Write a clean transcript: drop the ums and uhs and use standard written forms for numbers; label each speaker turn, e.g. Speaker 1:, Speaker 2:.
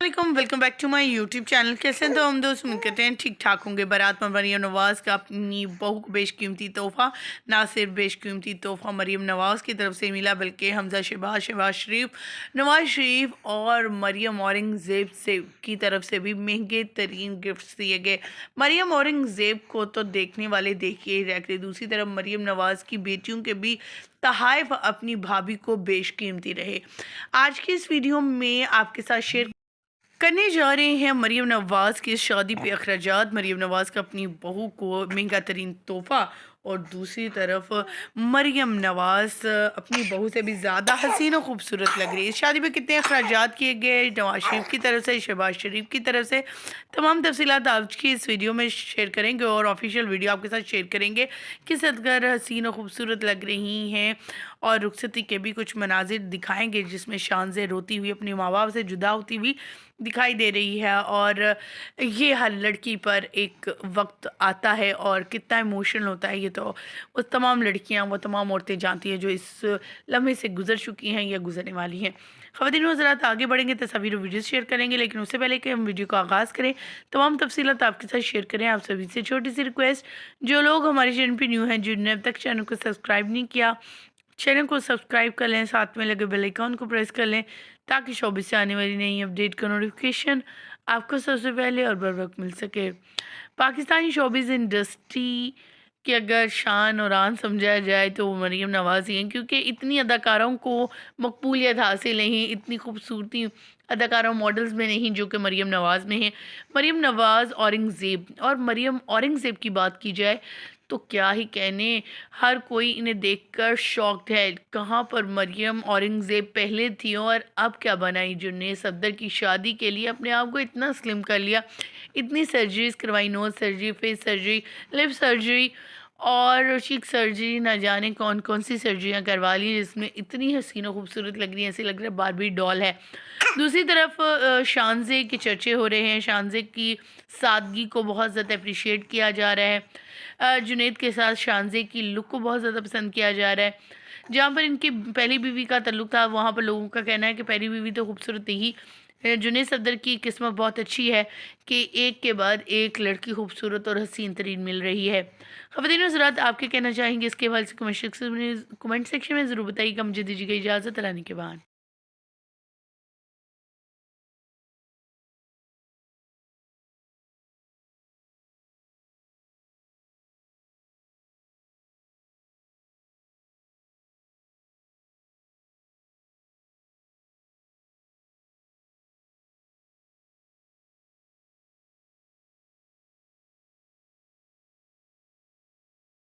Speaker 1: अस्सलाम, welcome back to my YouTube channel. कैसे हैं तो हम दोस्त, उम्मीद करते हैं ठीक ठाक होंगे। बारात में मरीम नवाज़ का अपनी बहू को बेशकीमती तोहफ़ा, ना सिर्फ बेशकीमती तोहफ़ा मरीम नवाज़ की तरफ से मिला, बल्कि हमजा शहबाज शरीफ, नवाज शरीफ और मरीम औरंगज़ेब से की तरफ से भी महंगे तरीन गिफ्ट्स दिए गए। मरीम औरंगज़ेब को तो देखने वाले देखिए ही रहते, दूसरी तरफ मरीम नवाज़ की बेटियों के भी तहाइफ अपनी भाभी को बेशकीमती रहे। आज की इस वीडियो में आपके साथ शेयर करने जा रहे हैं मरीम नवाज़ की शादी पे अखराजात। मरीम नवाज़ का अपनी बहू को महंगा तरीन तोहफ़ा, और दूसरी तरफ मरीम नवाज़ अपनी बहू से भी ज़्यादा हसीन और ख़ूबसूरत लग रही है। इस शादी पे कितने अखराजात किए गए नवाज शरीफ की तरफ से, शहबाज शरीफ की तरफ से, तमाम तफसीलात आज की इस वीडियो में शेयर करेंगे और ऑफिशियल वीडियो आपके साथ शेयर करेंगे। किस हद हसीन और ख़ूबसूरत लग रही हैं, और रुखसती के भी कुछ मनाजिर दिखाएंगे जिसमें शानज़े रोती हुई अपने माँ बाप से जुदा होती हुई दिखाई दे रही है। और ये हर लड़की पर एक वक्त आता है और कितना इमोशनल होता है, ये तो वो तमाम लड़कियां, वो तमाम औरतें जानती हैं जो इस लम्हे से गुजर चुकी हैं या गुजरने वाली हैं। ख़वातीन व हज़रात, आगे बढ़ेंगे, तस्वीर वीडियो शेयर करेंगे, लेकिन उससे पहले कि हम वीडियो का आगाज़ करें, तमाम तफसीलात आपके साथ शेयर करें। आप सभी से छोटी सी रिक्वेस्ट, जो लोग हमारे चैनल पर न्यू हैं, जिन्होंने अब तक चैनल को सब्सक्राइब नहीं किया, चैनल को सब्सक्राइब कर लें, साथ में लगे बेल आइकन को प्रेस कर लें, ताकि शोबे से आने वाली नई अपडेट का नोटिफिकेशन आपको सबसे पहले और बर वक्त मिल सके। पाकिस्तानी शोबिज़ इंडस्ट्री की अगर शान और आन समझा जाए तो वो मरीम नवाज़ ही हैं, क्योंकि इतनी अदाकारों को मकबूलियत हासिल नहीं, इतनी खूबसूरती अदाकारों मॉडल्स में नहीं जो कि मरीम नवाज़ में है। मरीम नवाज़, औरंगज़ेब, और मरीम औरंगज़ेब की बात की जाए तो क्या ही कहने, हर कोई इन्हें देखकर शॉक्ड है। कहाँ पर मरियम औरंगज़ेब पहले थी और अब क्या बनाई, जिन्होंने सफदर की शादी के लिए अपने आप को इतना स्लिम कर लिया, इतनी सर्जरीज करवाई, nose surgery, face surgery, lip surgery और चीक सर्जरी, ना जाने कौन कौन सी सर्जरियाँ करवा ली, जिसमें इतनी हसीन और खूबसूरत लग रही है, ऐसे लग रहा है बारबी डॉल है। दूसरी तरफ शानज़े के चर्चे हो रहे हैं, शानज़े की सादगी को बहुत ज़्यादा अप्रिशिएट किया जा रहा है। जुनैद के साथ शानज़े की लुक को बहुत ज़्यादा पसंद किया जा रहा है। जहाँ पर इनकी पहली बीवी का तल्लुक़ था, वहाँ पर लोगों का कहना है कि पहली बीवी तो खूबसूरत ही, जुनैद सफदर की किस्मत बहुत अच्छी है कि एक के बाद एक लड़की खूबसूरत और हसीन तरीन मिल रही है। ख़वातीन हज़रात, आपके कहना चाहेंगे इसके हवाले से कमेंट सेक्शन में ज़रूर बताइएगा। मुझे दीजिएगा इजाज़त, अल्लाह के बाद।